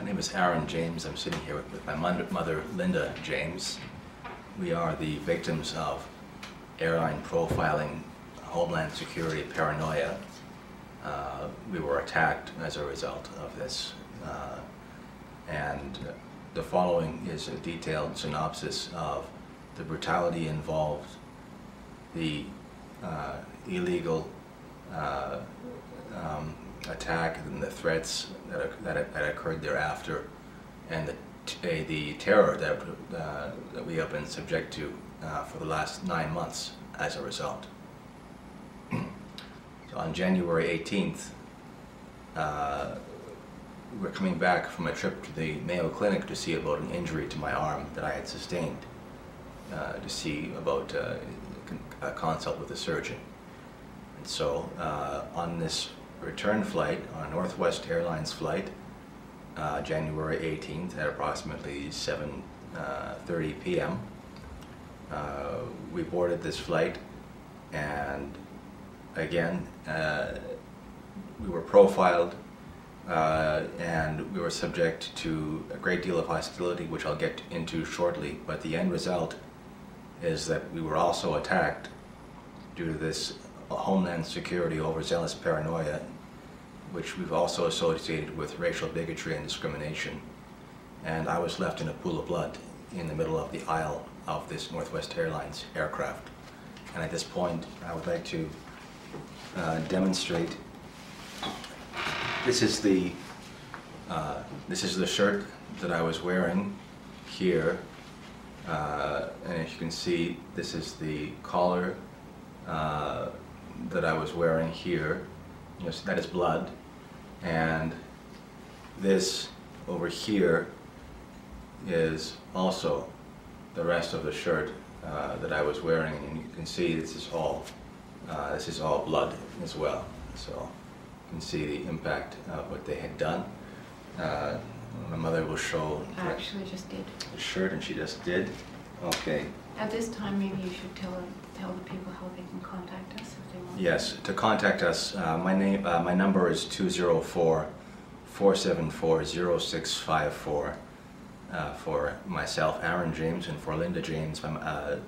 My name is Aaron James. I'm sitting here with my mother, Linda James. We are the victims of airline profiling, homeland security paranoia. We were attacked as a result of this. And the following is a detailed synopsis of the brutality involved, the illegal attack and the threats that occurred thereafter, and the terror that we have been subject to for the last 9 months as a result. So on January 18th, we were coming back from a trip to the Mayo Clinic to see about an injury to my arm that I had sustained, to see about a consult with a surgeon. And so on this return flight, on a Northwest Airlines flight, January 18th at approximately 7:30 p.m. We boarded this flight, and again we were profiled and we were subject to a great deal of hostility, which I'll get into shortly, but the end result is that we were also attacked due to this homeland security overzealous paranoia, which we've also associated with racial bigotry and discrimination. And I was left in a pool of blood in the middle of the aisle of this Northwest Airlines aircraft. And at this point, I would like to demonstrate. This is the shirt that I was wearing here, and as you can see, this is the collar that I was wearing here. You know, so that is blood, and this over here is also the rest of the shirt that I was wearing, and you can see this is all blood as well. So you can see the impact of what they had done. My mother will show. I actually just did. The shirt, and she just did. Okay. At this time, maybe you should tell the people how they can contact us if they want. Yes, to contact us, my number is 204-474-0654 for myself, Aaron James, and for Linda James, my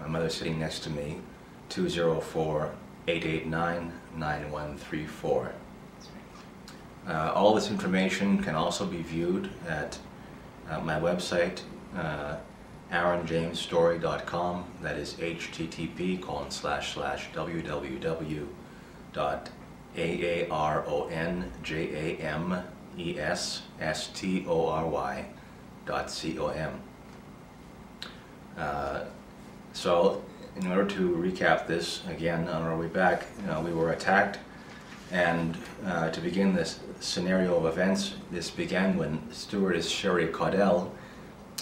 mother sitting next to me, 204-889-9134. All this information can also be viewed at my website, aaronjamesstory.com. That is http://www.aaronjamesstory.com. So, in order to recap this again on our way back, we were attacked, and to begin this scenario of events, this began when stewardess Sherry Caudell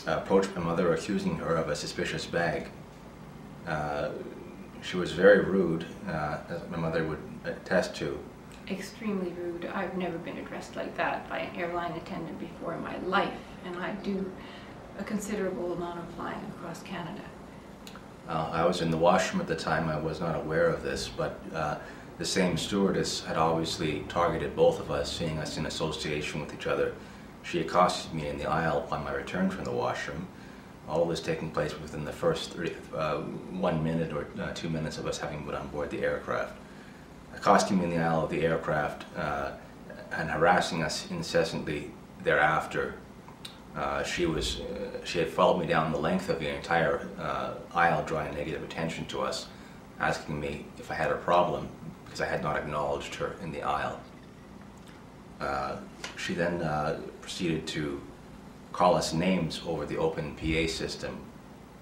approached my mother, accusing her of a suspicious bag. She was very rude, as my mother would attest to. Extremely rude. I've never been addressed like that by an airline attendant before in my life, and I do a considerable amount of flying across Canada. I was in the washroom at the time. I was not aware of this, but the same stewardess had obviously targeted both of us, seeing us in association with each other. She accosted me in the aisle upon my return from the washroom. All of this taking place within the first 1 minute or 2 minutes of us having been on board the aircraft. Accosting me in the aisle of the aircraft and harassing us incessantly thereafter. She had followed me down the length of the entire aisle, drawing negative attention to us, asking me if I had a problem because I had not acknowledged her in the aisle. She then proceeded to call us names over the open PA system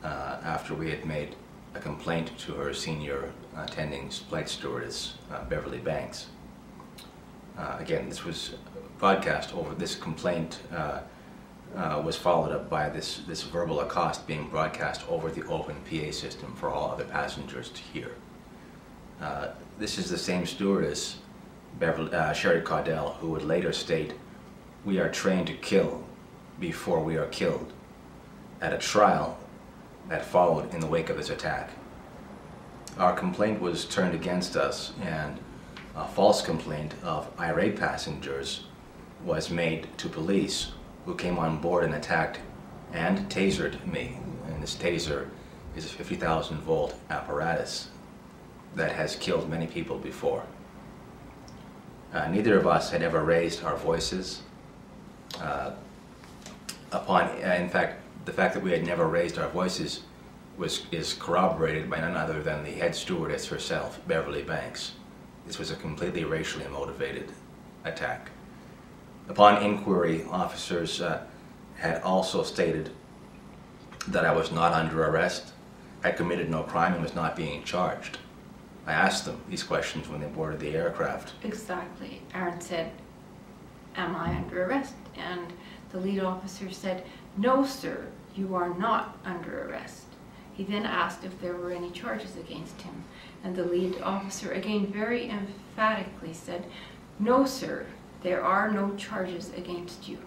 after we had made a complaint to her senior attending flight stewardess, Beverly Banks. Again, this was broadcast over. This complaint was followed up by this verbal accost being broadcast over the open PA system for all other passengers to hear. This is the same stewardess, Sherry Caudell, who would later state, "We are trained to kill before we are killed," at a trial that followed in the wake of this attack. Our complaint was turned against us, and a false complaint of irate passengers was made to police who came on board and attacked and tasered me. And this taser is a 50,000 volt apparatus that has killed many people before. Neither of us had ever raised our voices. In fact, the fact that we had never raised our voices is corroborated by none other than the head stewardess herself, Beverly Banks. This was a completely racially motivated attack. Upon inquiry, officers had also stated that I was not under arrest, had committed no crime, and was not being charged. I asked them these questions when they boarded the aircraft. Exactly. Aaron said, "Am I under arrest?" And the lead officer said, "No, sir, you are not under arrest." He then asked if there were any charges against him, and the lead officer again very emphatically said, "No, sir, there are no charges against you."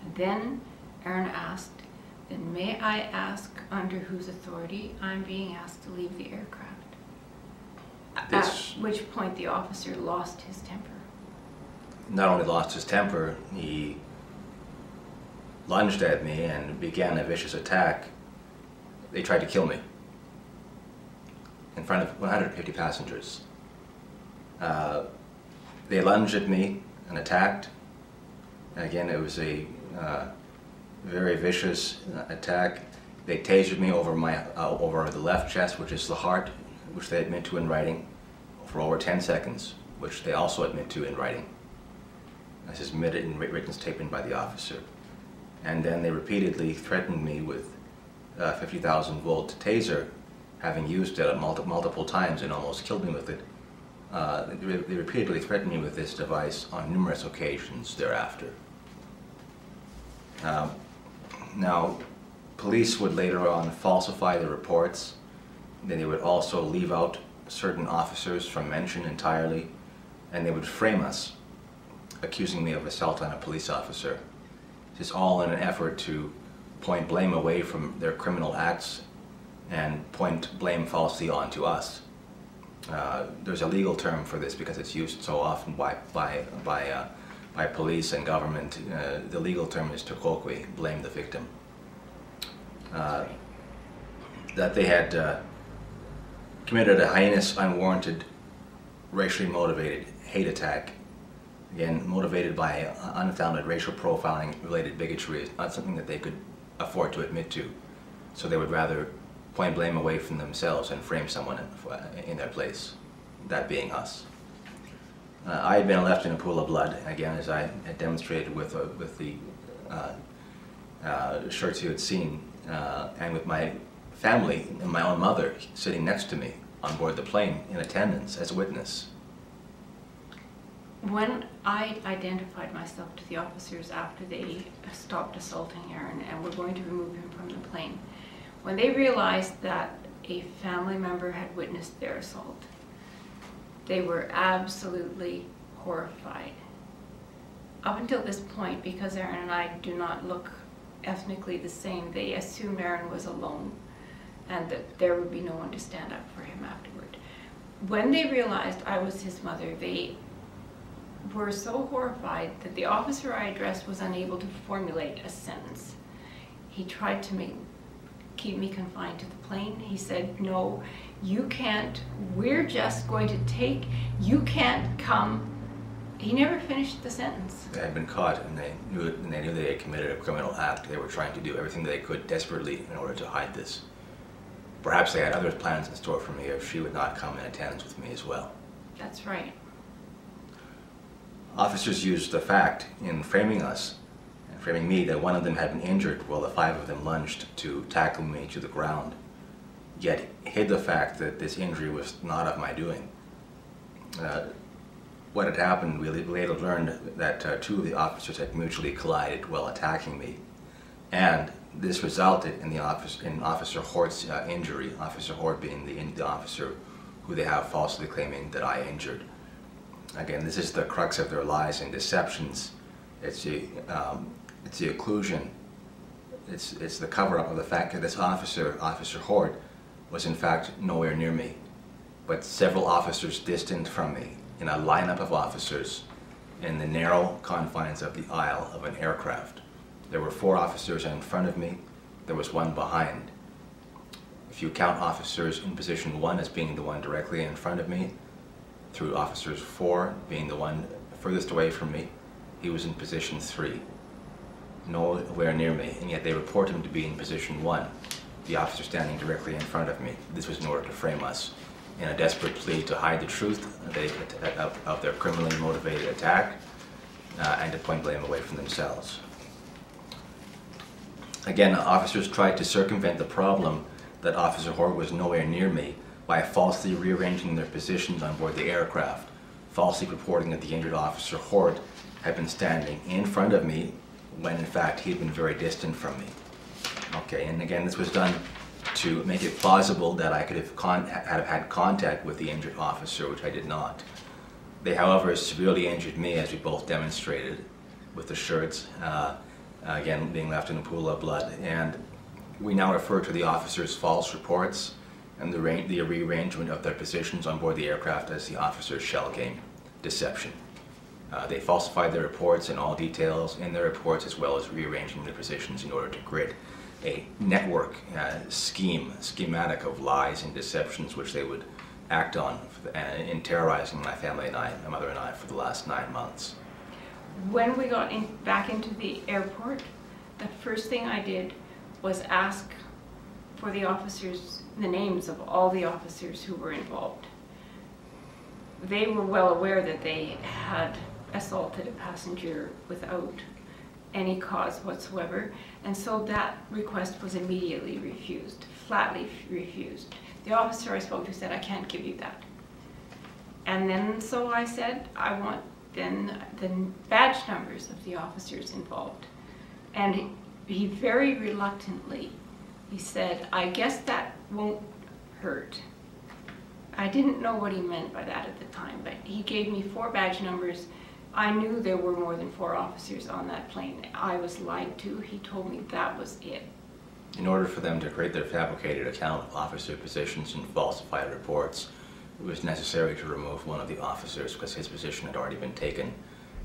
And then Aaron asked, "Then may I ask under whose authority I'm being asked to leave the aircraft?" At which point the officer lost his temper. Not only lost his temper, he lunged at me and began a vicious attack. They tried to kill me in front of 150 passengers. They lunged at me and attacked. Again, it was a very vicious attack. They tasered me over the left chest, which is the heart, which they admit to in writing, for over 10 seconds, which they also admit to in writing. This is admitted in written statement by the officer. And then they repeatedly threatened me with a 50,000 volt taser, having used it multiple times and almost killed me with it. They repeatedly threatened me with this device on numerous occasions thereafter. Now, police would later on falsify the reports. Then they would also leave out certain officers from mention entirely, and they would frame us, accusing me of assault on a police officer. This is all in an effort to point blame away from their criminal acts and point blame falsely onto us. There's a legal term for this because it's used so often by police and government. The legal term is tokoque, blame the victim. That they had committed a heinous, unwarranted, racially motivated hate attack. Again, motivated by unfounded racial profiling related bigotry is not something that they could afford to admit to. So they would rather point blame away from themselves and frame someone in their place, that being us. I had been left in a pool of blood, again, as I had demonstrated with the shirts you had seen, and with my family and my own mother sitting next to me on board the plane in attendance as a witness. When I identified myself to the officers after they stopped assaulting Aaron and were going to remove him from the plane, when they realized that a family member had witnessed their assault, they were absolutely horrified. Up until this point, because Aaron and I do not look ethnically the same, they assumed Aaron was alone and that there would be no one to stand up for him afterward. When they realized I was his mother, they were so horrified that the officer I addressed was unable to formulate a sentence. He tried to keep me confined to the plane. He said, "No, you can't, we're just going to you can't come." He never finished the sentence. They had been caught and they knew they had committed a criminal act. They were trying to do everything they could desperately in order to hide this. Perhaps they had other plans in store for me if she would not come in attendance with me as well. That's right. Officers used the fact in framing us, and framing me, that one of them had been injured while the 5 of them lunged to tackle me to the ground, yet hid the fact that this injury was not of my doing. What had happened, we later learned that 2 of the officers had mutually collided while attacking me, and this resulted in Officer Hort's injury, Officer Hort being the officer who they have falsely claiming that I injured. Again, this is the crux of their lies and deceptions. It's the occlusion. It's the cover-up of the fact that this officer, Officer Hort, was in fact nowhere near me, but several officers distant from me in a lineup of officers in the narrow confines of the aisle of an aircraft There were 4 officers in front of me. There was 1 behind. If you count officers in position 1 as being the one directly in front of me, through officers 4 being the one furthest away from me, he was in position 3, nowhere near me, and yet they report him to be in position 1, the officer standing directly in front of me. This was in order to frame us in a desperate plea to hide the truth of their criminally motivated attack and to point blame away from themselves. Again, officers tried to circumvent the problem that Officer Hort was nowhere near me by falsely rearranging their positions on board the aircraft, falsely reporting that the injured Officer Hort had been standing in front of me when in fact he had been very distant from me. Okay, and again, this was done to make it plausible that I could have had contact with the injured officer, which I did not. They, however, severely injured me, as we both demonstrated, with the shirts, again, being left in a pool of blood. And we now refer to the officers' false reports and the rearrangement of their positions on board the aircraft as the officers' shell game deception. They falsified their reports in all details in their reports, as well as rearranging their positions in order to create a network schematic of lies and deceptions which they would act on in terrorizing my family and I, my mother and I, for the last 9 months. When we got back into the airport, the first thing I did was ask for the officers, the names of all the officers who were involved. They were well aware that they had assaulted a passenger without any cause whatsoever, and so that request was immediately refused, flatly refused. The officer I spoke to said, "I can't give you that." And then so I said, "I want then the badge numbers of the officers involved." And he very reluctantly, he said, "I guess that won't hurt." I didn't know what he meant by that at the time, but he gave me 4 badge numbers. I knew there were more than 4 officers on that plane. I was lied to. He told me that was it. In order for them to create their fabricated account of officer positions and falsified reports, it was necessary to remove one of the officers because his position had already been taken.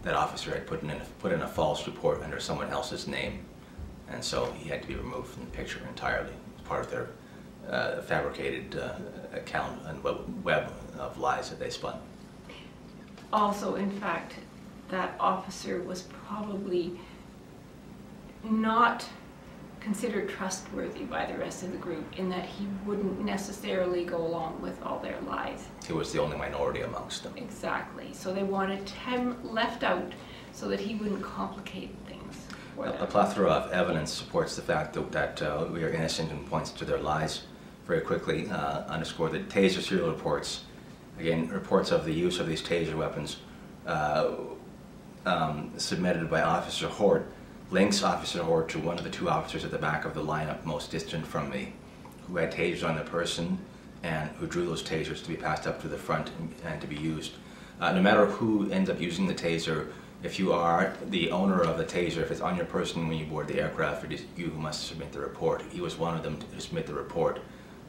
That officer had put in a false report under someone else's name, and so he had to be removed from the picture entirely. It's part of their fabricated account and web of lies that they spun. Also, in fact, that officer was probably not considered trustworthy by the rest of the group in that he wouldn't necessarily go along with all their lies. He was the only minority amongst them. Exactly. So they wanted him left out so that he wouldn't complicate things. A plethora of evidence supports the fact that we are innocent and points to their lies. Very quickly underscore that taser serial reports, again, reports of the use of these taser weapons submitted by Officer Hort, links Officer Hort to one of the 2 officers at the back of the lineup most distant from me, who had tasers on their person and who drew those tasers to be passed up to the front and to be used. No matter who ends up using the taser, if you are the owner of the taser, if it's on your person when you board the aircraft, it is you who must submit the report. He was one of them to submit the report,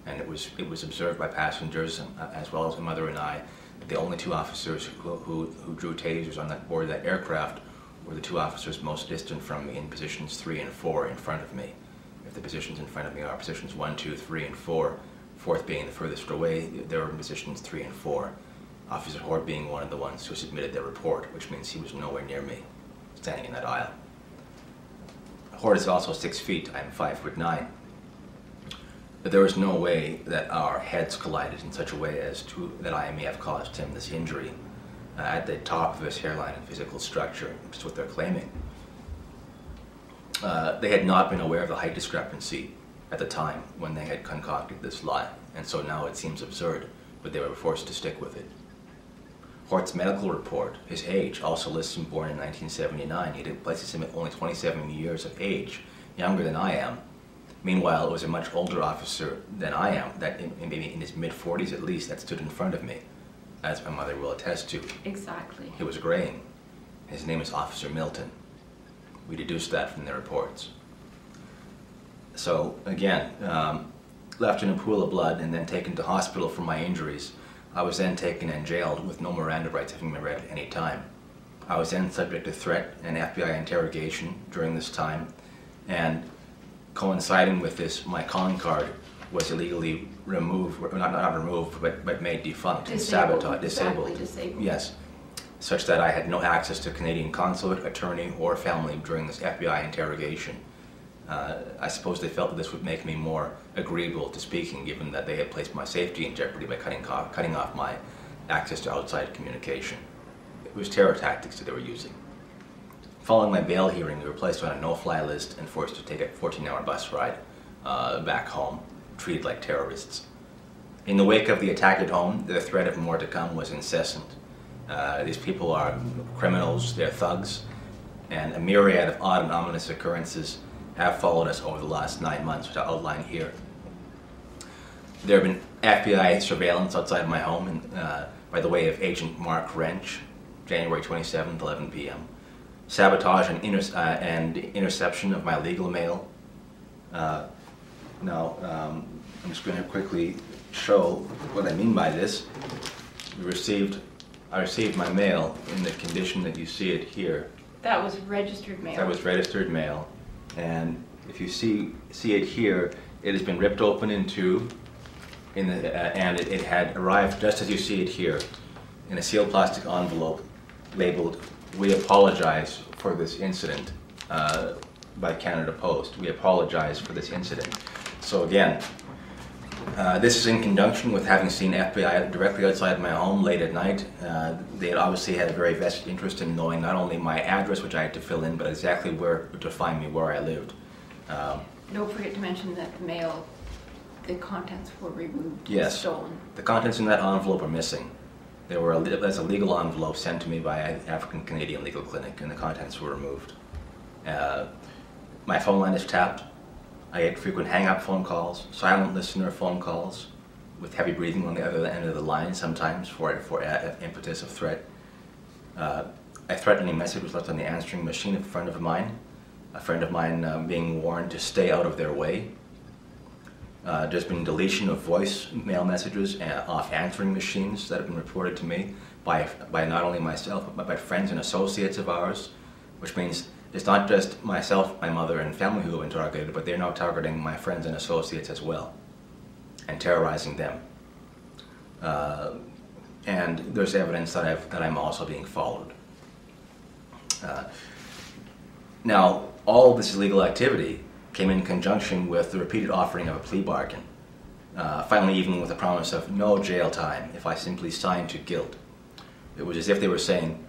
and it was observed by passengers as well as my mother and I that the only 2 officers who drew tasers on that board of that aircraft were the 2 officers most distant from me in positions 3 and 4 in front of me. If the positions in front of me are positions 1, 2, 3, and 4, 4th being the furthest away, they were in positions 3 and 4. Officer Hort being one of the ones who submitted their report, which means he was nowhere near me, standing in that aisle. Hort is also 6 feet, I am 5'9". But there was no way that our heads collided in such a way as that I may have caused him this injury at the top of his hairline and physical structure, which is what they're claiming. They had not been aware of the height discrepancy at the time when they had concocted this lie, and so now it seems absurd, but they were forced to stick with it. Hort's medical report, his age, also lists him born in 1979. It places him at only 27 years of age, younger than I am. Meanwhile, it was a much older officer than I am, that maybe in his mid-40s at least, that stood in front of me, as my mother will attest to. Exactly. He was graying. His name is Officer Milton. We deduced that from their reports. So, again, left in a pool of blood and then taken to hospital for my injuries. I was then taken and jailed with no Miranda rights having been read at any time. I was then subject to threat and FBI interrogation during this time, And coinciding with this, my calling card was illegally removed, not removed, but made defunct and sabotaged, disabled. Exactly, disabled. Yes, such that I had no access to Canadian consulate, attorney, or family during this FBI interrogation. I suppose they felt that this would make me more agreeable to speaking, given that they had placed my safety in jeopardy by cutting off my access to outside communication. It was terror tactics that they were using. Following my bail hearing, we were placed on a no-fly list and forced to take a 14-hour bus ride back home, treated like terrorists. In the wake of the attack at home, the threat of more to come was incessant. These people are criminals, they're thugs, and a myriad of odd and ominous occurrences have followed us over the last 9 months, which I'll outline here. There have been FBI surveillance outside my home by the way of Agent Mark Wrench, January 27th, 11 p.m. Sabotage and interception of my legal mail. Now, I'm just going to quickly show what I mean by this. I received my mail in the condition that you see it here. That was registered mail. That was registered mail. And if you see it here, it has been ripped open in two, and it had arrived just as you see it here, in a sealed plastic envelope labeled "We apologize for this incident" by Canada Post. We apologize for this incident. So again, this is in conjunction with having seen FBI directly outside my home late at night. They had obviously had a very vested interest in knowing not only my address, which I had to fill in, but exactly where to find me, where I lived. Don't forget to mention that the mail, the contents were removed, yes, stolen. The contents in that envelope are missing. That's a legal envelope sent to me by an African Canadian legal clinic, and the contents were removed. My phone line is tapped. I get frequent hang-up phone calls, silent listener phone calls, with heavy breathing on the other end of the line sometimes for impetus of threat. A threatening message was left on the answering machine of a friend of mine being warned to stay out of their way. There's been deletion of voicemail messages off answering machines that have been reported to me by not only myself, but by friends and associates of ours, which means it's not just myself, my mother, and family who have been targeted, but they're now targeting my friends and associates as well, and terrorizing them. And there's evidence that I'm also being followed. Now, all this illegal activity came in conjunction with the repeated offering of a plea bargain, finally even with the promise of no jail time if I simply signed to guilt. It was as if they were saying,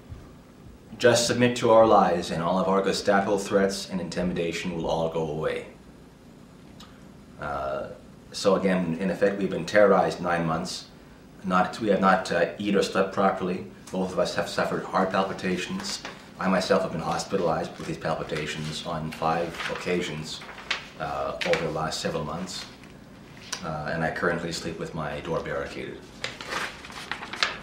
just submit to our lies and all of our Gestapo threats and intimidation will all go away. So again, in effect, we've been terrorized 9 months. We have not eaten or slept properly. Both of us have suffered heart palpitations. I myself have been hospitalized with these palpitations on 5 occasions over the last several months. And I currently sleep with my door barricaded.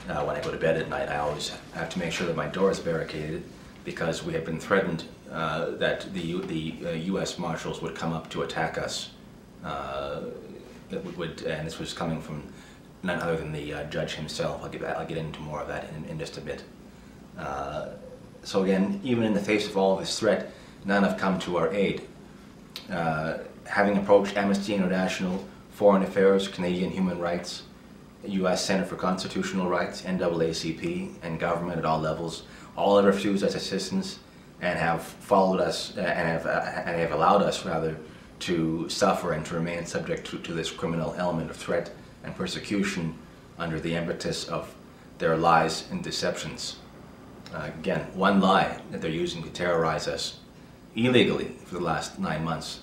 When I go to bed at night, I always have to make sure that my door is barricaded, because we have been threatened that the U.S. Marshals would come up to attack us. And this was coming from none other than the judge himself. I'll get into more of that in just a bit. So again, even in the face of all of this threat, none have come to our aid. Having approached Amnesty International, Foreign Affairs, Canadian Human Rights, U.S. Center for Constitutional Rights, NAACP, and government at all levels, all have refused us assistance and have followed us and have allowed us rather to suffer and to remain subject to this criminal element of threat and persecution under the impetus of their lies and deceptions. Again, one lie that they're using to terrorize us illegally for the last 9 months.